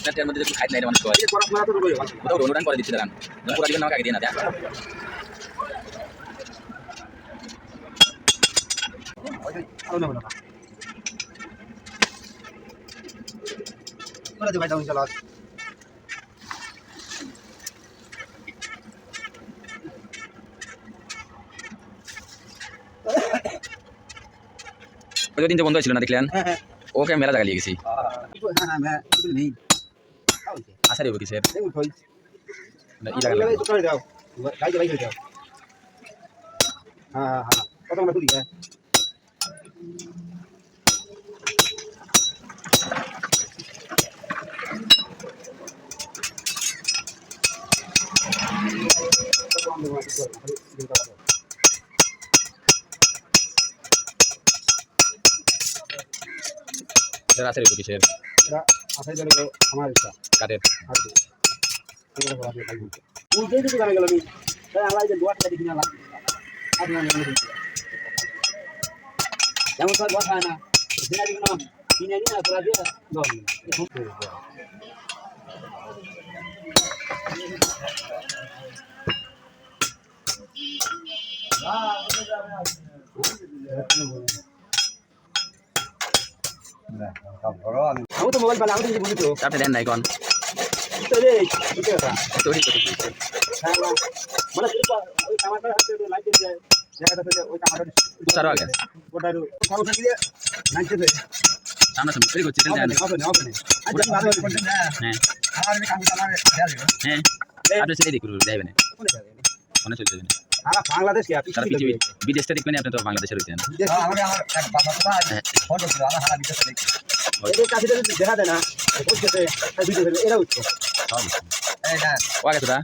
এর মধ্যে খাইতে নাই মানুষ কয় কোথাও অনুদান করে দিচ্ছে দাঁড়ান পুরা দিবেন আমাকে আগে দিয়ে না ওই দিন যে বন্ধ হয়েছিল না দেখলেন ওকে মেলা জায়গা লিয়ে গেছি আসারি হবে কিসের এই জায়গা আসারি হবে কিসের আমার ইচ্ছা কাঠের উল্টে দিকে জানা গেল আমি আলাই যে দোয়াটা দেখি না যেমন সব কথা হয় না দিনা দিন না কিনে নিয়ে তোরা দিয়ে আমি তো মোবাইল পালে আমি তো বুঝি তো আপনি দেন নাই কোন তো রে বুঝতে কথা তৈরি মানে ওই কামাটা হাতে লাইট যায় জায়গাটা থেকে ওই কামাটা চারো আগে ওটার কামাটা দিয়ে নাইতে দেয় সামনে সামনে তৈরি করছি দেন হবে আচ্ছা ভালো করছেন না হ্যাঁ আমার আমি কামটা আমার দেয়া দিও হ্যাঁ আপনি সেটাই দেখুন যাইবে না কোনে চলে যাবে না আর বাংলাদেশ কি আপনি তারা পৃথিবী বিদেশটা দেখবেন আপনি তো বাংলাদেশের হইতেন আমার এক বাবা তো ফটো ছিল আমার হারা বিদেশে দেখি এদের কাছে দেখা দেয় না বলছে ভিডিও এরা উঠছে সব এই না ও আগে তোরা